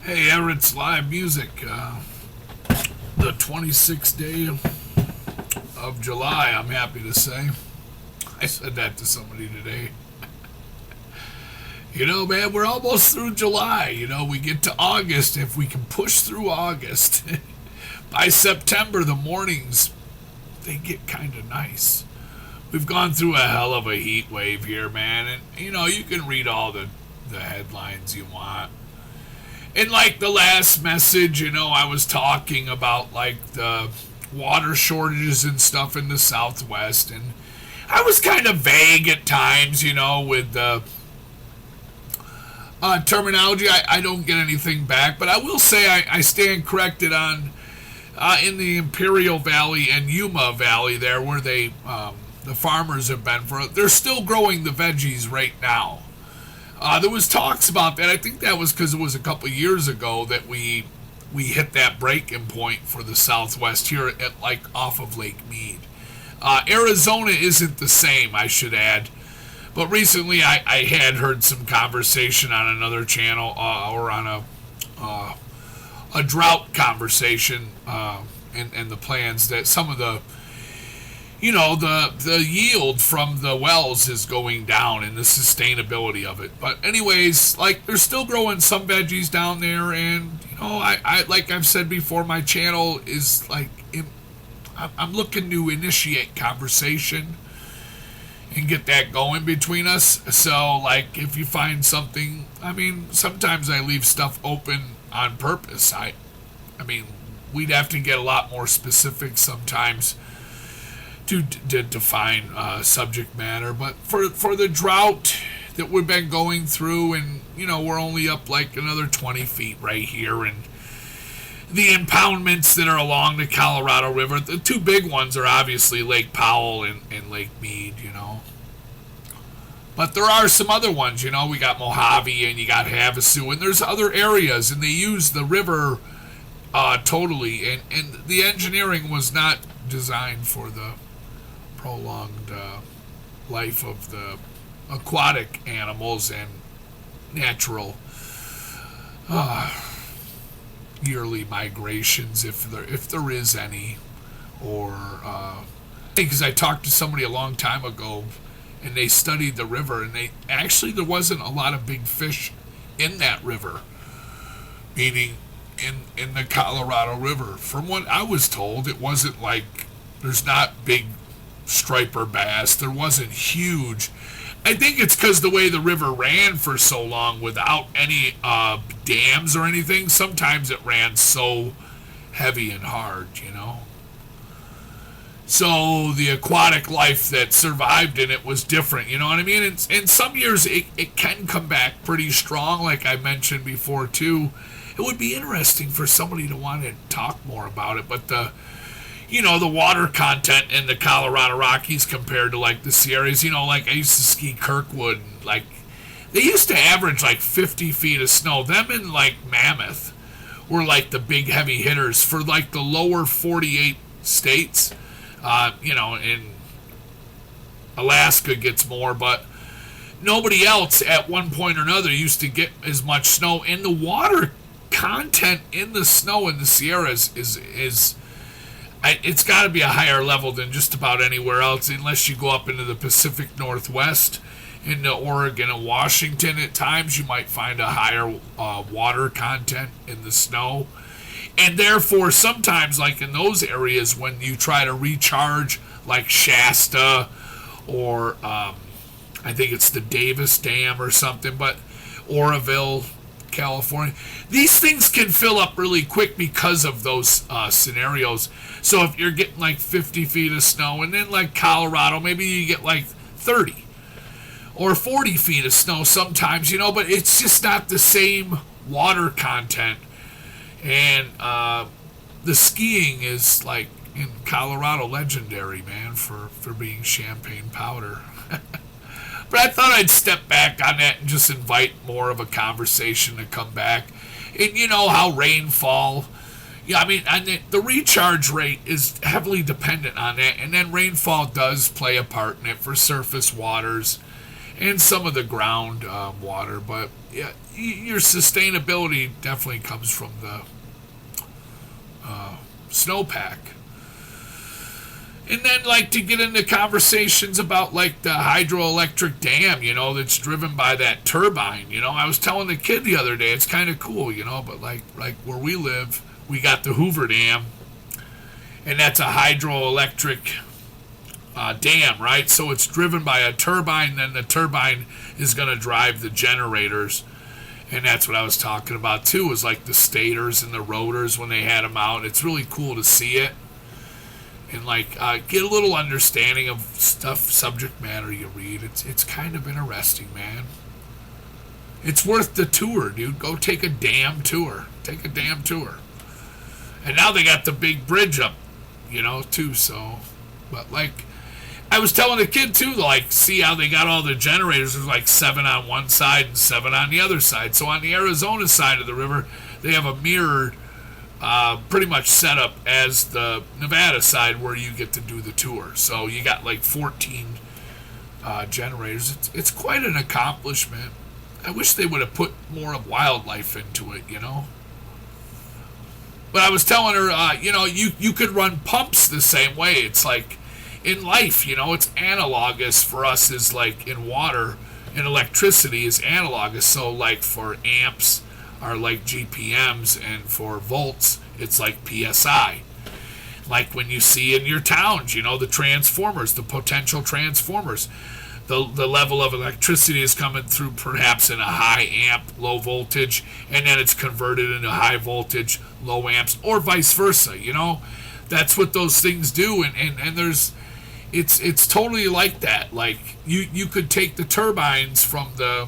Hey, Everett's live music. The 26th day of July, I'm happy to say. I said that to somebody today. Man, we're almost through July. We get to August. If we can push through August, by September, the mornings, they get kind of nice. We've gone through a hell of a heat wave here, man. And, you can read all the headlines you want. In like the last message, I was talking about like the water shortages and stuff in the Southwest, and I was kind of vague at times, with the terminology. I don't get anything back, but I will say I stand corrected on in the Imperial Valley and Yuma Valley there, where the farmers have been they're still growing the veggies right now. There was talks about that. I think that was because it was a couple of years ago that we hit that breaking point for the Southwest here at like off of Lake Mead. Arizona isn't the same, I should add. But recently I had heard some conversation on another channel or on a drought conversation and the plans that some of the the yield from the wells is going down and the sustainability of it. But anyways, like they're still growing some veggies down there, and I like I've said before, my channel is like I'm looking to initiate conversation and get that going between us. So like if you find something, sometimes I leave stuff open on purpose. I mean, we'd have to get a lot more specific sometimes to define subject matter, but for the drought that we've been going through, and we're only up like another 20 feet right here, and the impoundments that are along the Colorado River, the two big ones are obviously Lake Powell and Lake Mead, but there are some other ones, we got Mojave and you got Havasu, and there's other areas, and they use the river totally, and the engineering was not designed for the prolonged life of the aquatic animals and natural yearly migrations, if there is any, or because I talked to somebody a long time ago, and they studied the river, and there wasn't a lot of big fish in that river, meaning in the Colorado River. From what I was told, it wasn't like there's not big striper bass. There wasn't huge. I think it's because the way the river ran for so long without any dams or anything, sometimes it ran so heavy and hard, So the aquatic life that survived in it was different, you know what I mean? And some years it can come back pretty strong, like I mentioned before too. It would be interesting for somebody to want to talk more about it, but the water content in the Colorado Rockies compared to like the Sierras, like I used to ski Kirkwood, like they used to average like 50 feet of snow. Them and like Mammoth were like the big heavy hitters for like the lower 48 states. In Alaska gets more, but nobody else at one point or another used to get as much snow. And the water content in the snow in the Sierras is it's got to be a higher level than just about anywhere else, unless you go up into the Pacific Northwest, into Oregon and Washington. At times you might find a higher water content in the snow, and therefore sometimes like in those areas when you try to recharge like Shasta or I think it's the Davis Dam or something, but Oroville, California, these things can fill up really quick because of those scenarios. So if you're getting like 50 feet of snow, and then like Colorado, maybe you get like 30 or 40 feet of snow sometimes, but it's just not the same water content. And the skiing is like in Colorado legendary, man, for being champagne powder. But I thought I'd step back on that and just invite more of a conversation to come back. And how rainfall, and the recharge rate is heavily dependent on that. And then rainfall does play a part in it for surface waters and some of the ground water. But yeah, your sustainability definitely comes from the snowpack. And then, like, to get into conversations about, like, the hydroelectric dam, that's driven by that turbine. I was telling the kid the other day, it's kind of cool, but like where we live, we got the Hoover Dam, and that's a hydroelectric dam, right? So it's driven by a turbine, then the turbine is going to drive the generators. And that's what I was talking about, too, was like the stators and the rotors when they had them out. It's really cool to see it. And like get a little understanding of subject matter you read. It's kind of interesting, man. It's worth the tour, dude. Go take a damn tour. Take a damn tour. And now they got the big bridge up, too. So, but like, I was telling the kid too, like, see how they got all the generators. There's like 7 on one side and 7 on the other side. So on the Arizona side of the river, they have a mirrored pretty much set up as the Nevada side where you get to do the tour. So you got like 14 generators. It's quite an accomplishment. I wish they would have put more of wildlife into it, But I was telling her, you could run pumps the same way. It's like in life, it's analogous for us is like in water, and electricity is analogous. So like for amps are like GPMs, and for volts, it's like PSI. Like when you see in your towns, the transformers, the potential transformers, the level of electricity is coming through perhaps in a high amp, low voltage, and then it's converted into high voltage, low amps, or vice versa, That's what those things do, and there's, it's totally like that. Like, you could take the turbines from the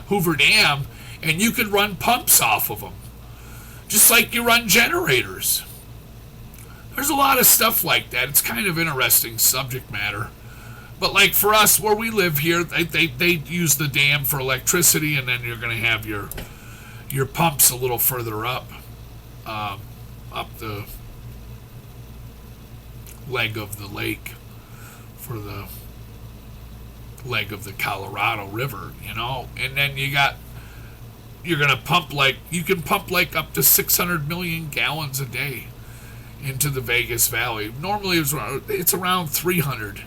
Hoover Dam, and you could run pumps off of them, just like you run generators. There's a lot of stuff like that. It's kind of interesting subject matter. But like for us, where we live here, they use the dam for electricity, and then you're going to have your pumps a little further up the leg of the lake for the leg of the Colorado River, And then you're going to pump you can pump like up to 600 million gallons a day into the Vegas Valley. Normally it's around 300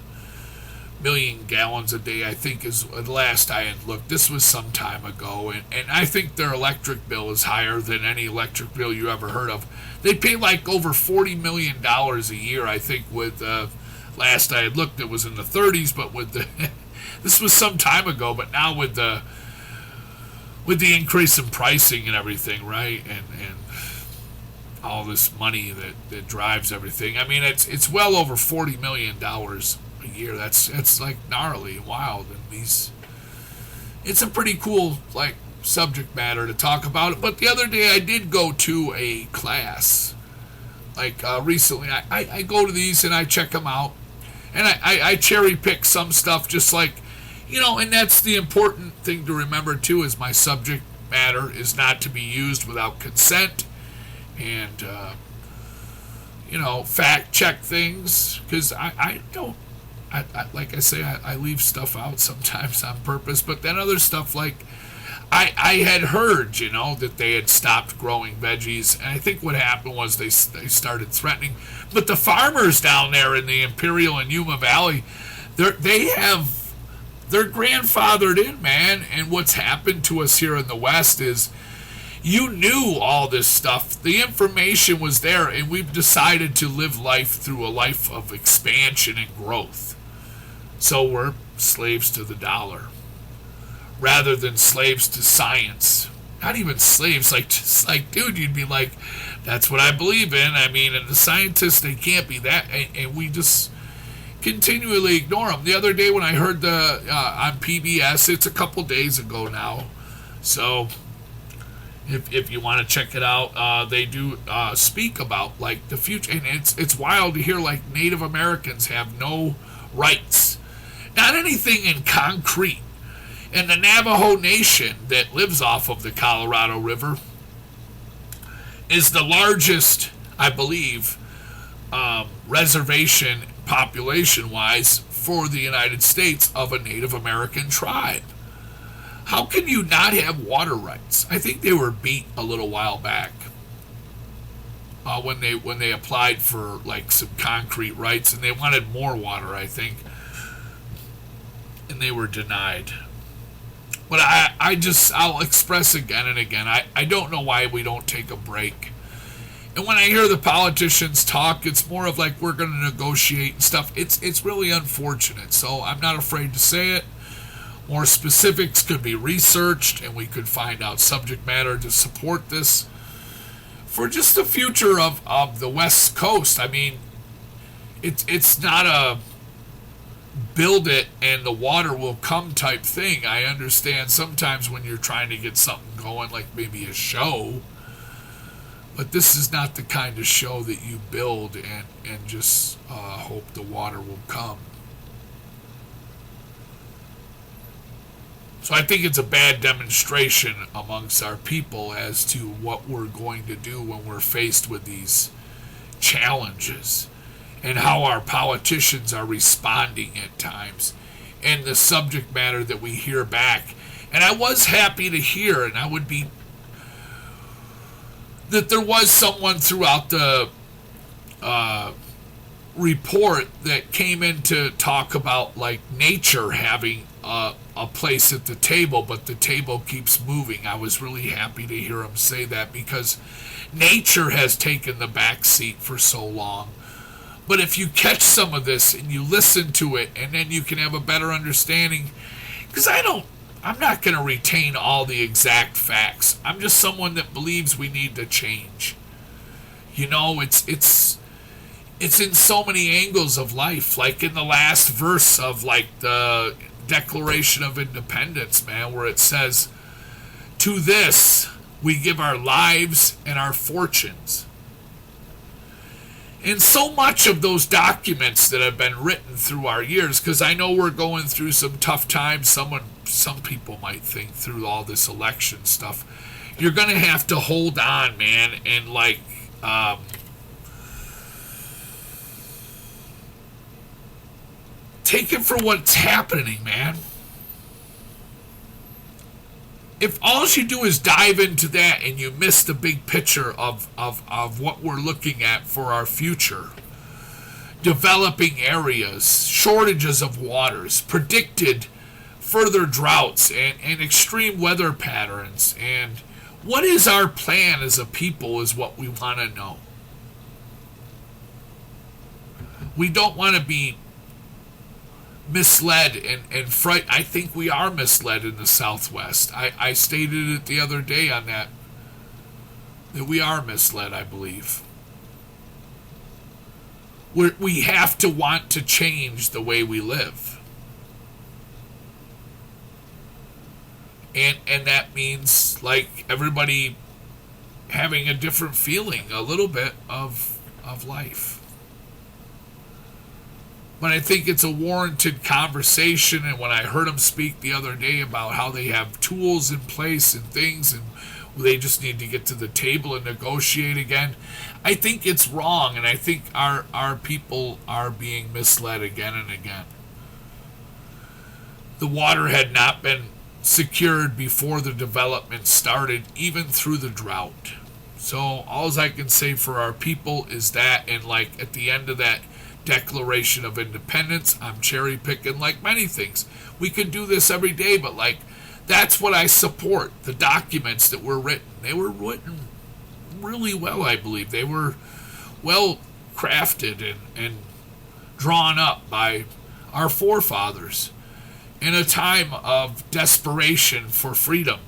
million gallons a day, I think, is the last I had looked. This was some time ago, and I think their electric bill is higher than any electric bill you ever heard of. They pay like over $40 million a year, I think, with last I had looked, it was in the 30s, but with the this was some time ago, but now with the increase in pricing and everything, right, and all this money that drives everything, I mean, it's well over $40 million a year. That's like gnarly and wild, and it's a pretty cool like subject matter to talk about it. But the other day I did go to a class, like recently. I go to these and I check them out, and I cherry pick some stuff, just like, and that's the important thing to remember too, is my subject matter is not to be used without consent, and fact check things, because I don't, like I say, I leave stuff out sometimes on purpose, but then other stuff, like I had heard, that they had stopped growing veggies, and I think what happened was they started threatening. But the farmers down there in the Imperial and Yuma Valley, they're grandfathered in, man. And what's happened to us here in the West is, you knew all this stuff. The information was there, and we've decided to live life through a life of expansion and growth. So we're slaves to the dollar, rather than slaves to science. Not even slaves, just like, dude, you'd be like, that's what I believe in. I mean, and the scientists, they can't be that, and we just continually ignore them. The other day when I heard on PBS, it's a couple days ago now, so if you want to check it out, they do speak about like the future, and it's wild to hear like Native Americans have no rights, not anything in concrete. And the Navajo Nation that lives off of the Colorado River is the largest, I believe, reservation population-wise for the United States of a Native American tribe. How can you not have water rights? I think they were beat a little while back when they applied for like some concrete rights, and they wanted more water, I think, and they were denied. But I'll express again and again, I don't know why we don't take a break. And when I hear the politicians talk, it's more of like we're going to negotiate and stuff. It's really unfortunate. So I'm not afraid to say it. More specifics could be researched, and we could find out subject matter to support this for just the future of the West Coast. I mean, it's not a build it and the water will come type thing. I understand sometimes when you're trying to get something going, like maybe a show, but this is not the kind of show that you build and just hope the water will come. So I think it's a bad demonstration amongst our people as to what we're going to do when we're faced with these challenges, and how our politicians are responding at times, and the subject matter that we hear back. And I was happy to hear, and I would be, that there was someone throughout the report that came in to talk about like nature having a place at the table, but the table keeps moving. I was really happy to hear him say that, because nature has taken the back seat for so long. But if you catch some of this and you listen to it, and then you can have a better understanding, because I'm not going to retain all the exact facts. I'm just someone that believes we need to change. You know, it's in so many angles of life, like in the last verse of like the Declaration of Independence, man, where it says, "To this we give our lives and our fortunes." And so much of those documents that have been written through our years, because I know we're going through some tough times. Some people might think through all this election stuff, you're going to have to hold on, man, and like take it for what's happening, man. If all you do is dive into that and you miss the big picture of what we're looking at for our future, developing areas, shortages of waters, predicted further droughts and extreme weather patterns, and what is our plan as a people is what we want to know. We don't want to be misled and fright. I think we are misled in the Southwest. I stated it the other day on that we are misled, I believe. We have to want to change the way we live. And that means like everybody having a different feeling a little bit of life. But I think it's a warranted conversation, and when I heard him speak the other day about how they have tools in place and things, and they just need to get to the table and negotiate again, I think it's wrong, and I think our people are being misled again and again. The water had not been secured before the development started, even through the drought. So all I can say for our people is that, and like at the end of that Declaration of Independence, I'm cherry picking like many things. We could do this every day, but like that's what I support. The documents that were written, they were written really well, I believe. They were well crafted and drawn up by our forefathers in a time of desperation for freedom,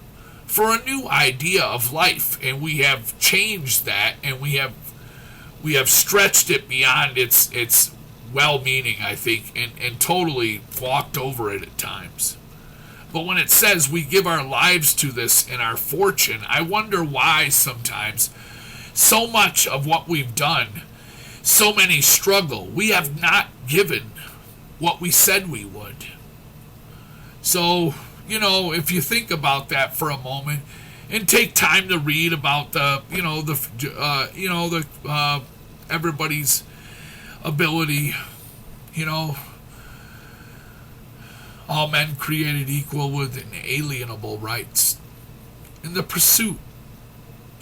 for a new idea of life, and we have changed that, and we have stretched it beyond its well-meaning, I think, and totally walked over it at times. But when it says we give our lives to this and our fortune, I wonder why sometimes so much of what we've done, so many struggle, we have not given what we said we would. So, you know, if you think about that for a moment, and take time to read about everybody's ability, All men created equal with inalienable rights. In the pursuit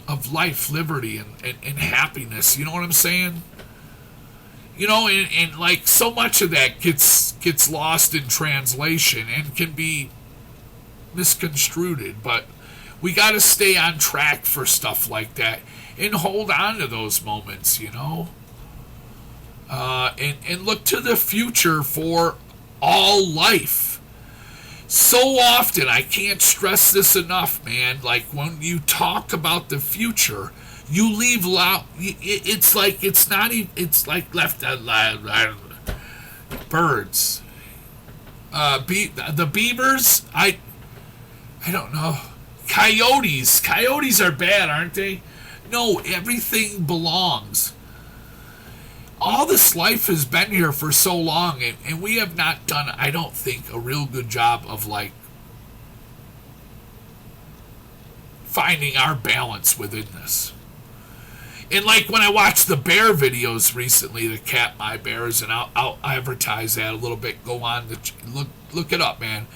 of life, liberty, and happiness. You know what I'm saying? You know, and like so much of that gets lost in translation and can be misconstrued. But we got to stay on track for stuff like that and hold on to those moments, you know? And look to the future for all life. So often, I can't stress this enough, man. Like when you talk about the future, you leave out. It's like it's not even. It's like left birds. The beavers. I don't know. Coyotes. Coyotes are bad, aren't they? No, everything belongs. All this life has been here for so long, and we have not done, I don't think, a real good job of like finding our balance within this. And like when I watched the bear videos recently, the Cat My Bears, and I'll advertise that a little bit. Go on, look it up, man.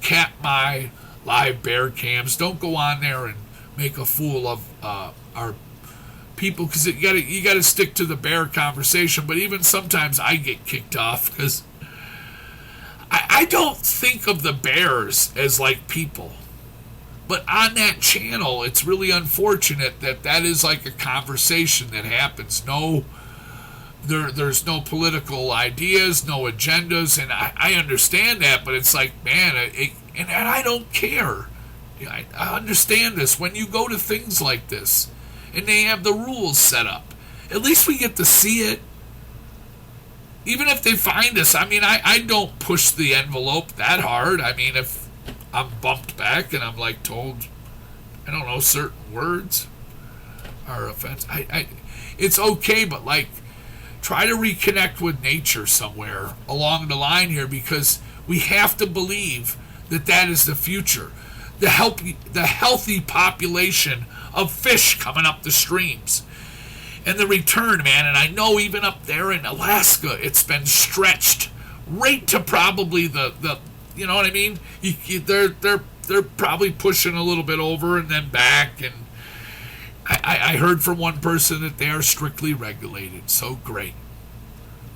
Cat My live bear cams. Don't go on there and make a fool of our people, because you gotta stick to the bear conversation. But even sometimes I get kicked off because I don't think of the bears as like people. But on that channel, it's really unfortunate that is like a conversation that happens. There's no political ideas, no agendas, and I understand that, but it's like, man, and I don't care. I understand this. When you go to things like this, and they have the rules set up, at least we get to see it. Even if they find us, I mean, I don't push the envelope that hard. I mean, if I'm bumped back and I'm like told, I don't know, certain words are offensive, it's okay, but like, try to reconnect with nature somewhere along the line here, because we have to believe that is the future. The healthy population of fish coming up the streams. And the return, man, and I know even up there in Alaska, it's been stretched right to probably the you know what I mean? They're probably pushing a little bit over and then back, and I heard from one person that they are strictly regulated, so great.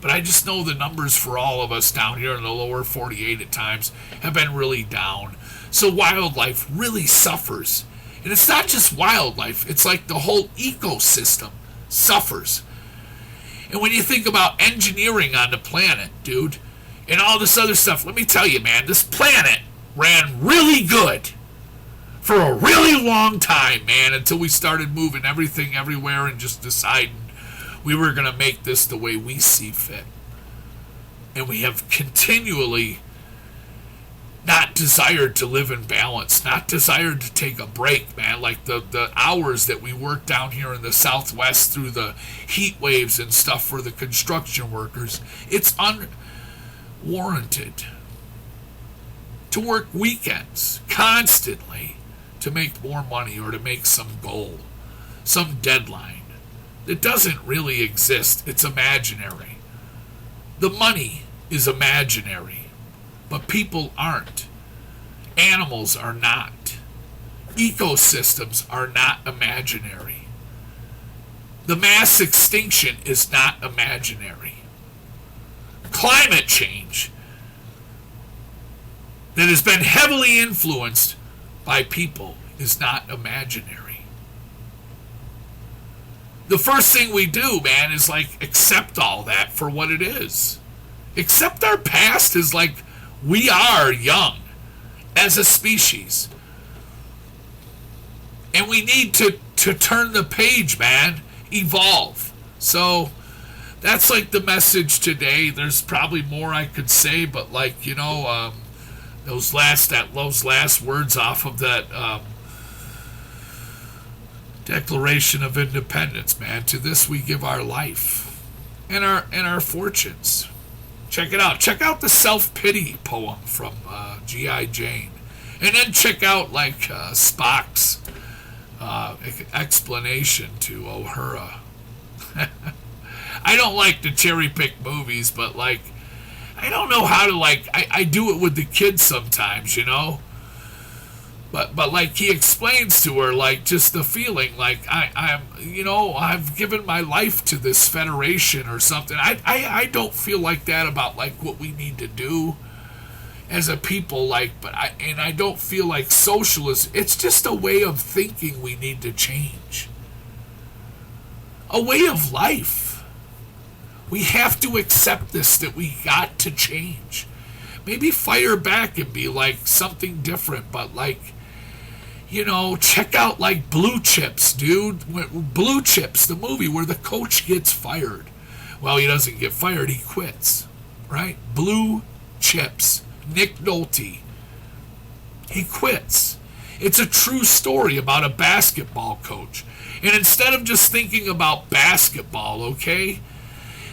But I just know the numbers for all of us down here in the lower 48 at times have been really down. So wildlife really suffers. And it's not just wildlife, it's like the whole ecosystem suffers. And when you think about engineering on the planet, dude, and all this other stuff, let me tell you, man, this planet ran really good for a really long time, man, until we started moving everything everywhere and just deciding we were going to make this the way we see fit. And we have continually not desired to live in balance, not desired to take a break, man. Like the hours that we work down here in the Southwest through the heat waves and stuff for the construction workers, it's unwarranted. To work weekends constantly to make more money or to make some goal, some deadline that doesn't really exist. It's imaginary. The money is imaginary. But people aren't. Animals are not. Ecosystems are not imaginary. The mass extinction is not imaginary. Climate change that has been heavily influenced by people is not imaginary. The first thing we do, man, is like accept all that for what it is. Accept our past is like, we are young as a species. And we need to turn the page, man. Evolve. So that's like the message today. There's probably more I could say, but like, you know, those last words off of that Declaration of Independence, man. To this we give our life and our fortunes. Check it out. Check out the self-pity poem from G.I. Jane. And then check out, like, Spock's explanation to Uhura. I don't like to cherry-pick movies, but, like, I don't know how to, like, I do it with the kids sometimes, you know. But like he explains to her, like, just the feeling, like I'm, you know, I've given my life to this federation or something. I don't feel like that about like what we need to do as a people, like, but I don't feel like socialism. It's just a way of thinking we need to change. A way of life. We have to accept this, that we got to change. Maybe fire back and be like something different, but like, you know, check out like Blue Chips, dude. Blue Chips, the movie where the coach gets fired. Well, he doesn't get fired, he quits. Right? Blue Chips. Nick Nolte. He quits. It's a true story about a basketball coach. And instead of just thinking about basketball, okay?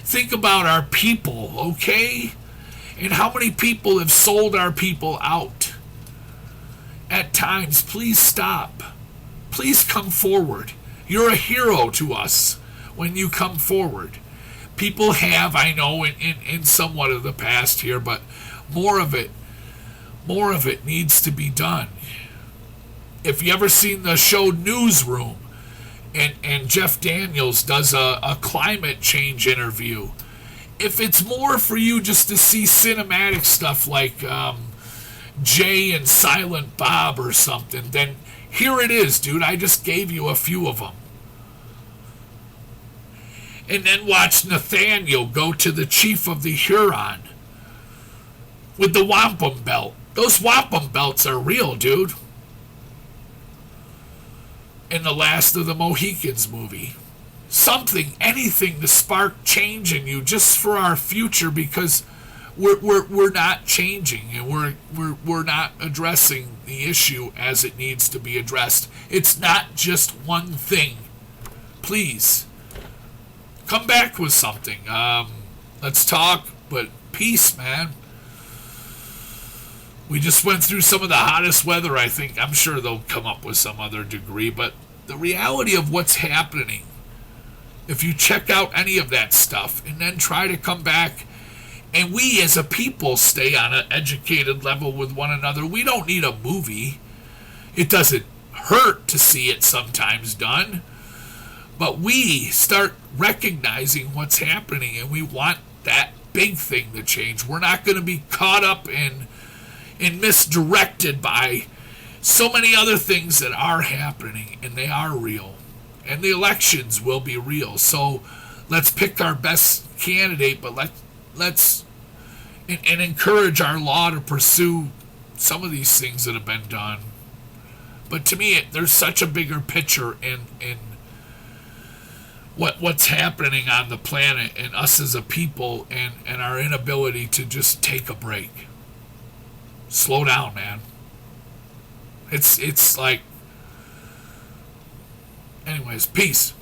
Think about our people, okay? And how many people have sold our people out? At times, please stop. Please come forward. You're a hero to us when you come forward. People have, I know, in somewhat of the past here, but more of it needs to be done. If you ever seen the show Newsroom, and Jeff Daniels does a climate change interview, if it's more for you just to see cinematic stuff like Jay and Silent Bob or something, then here it is, dude. I just gave you a few of them. And then watch Nathaniel go to the chief of the Huron with the wampum belt. Those wampum belts are real, dude. In the Last of the Mohicans movie. Something, anything to spark change in you just for our future, because we're not changing, and we're not addressing the issue as it needs to be addressed. It's not just one thing. Please come back with something. Let's talk, but peace, man. We just went through some of the hottest weather, I think. I'm sure they'll come up with some other degree, but the reality of what's happening, if you check out any of that stuff and then try to come back, and we as a people stay on an educated level with one another. We don't need a movie. It doesn't hurt to see it sometimes done. But we start recognizing what's happening, and we want that big thing to change. We're not going to be caught up in misdirected by so many other things that are happening, and they are real. And the elections will be real. So let's pick our best candidate, but let's encourage our law to pursue some of these things that have been done. But to me, there's such a bigger picture in what's happening on the planet and us as a people, and our inability to just take a break. Slow down, man. It's like, anyways, peace.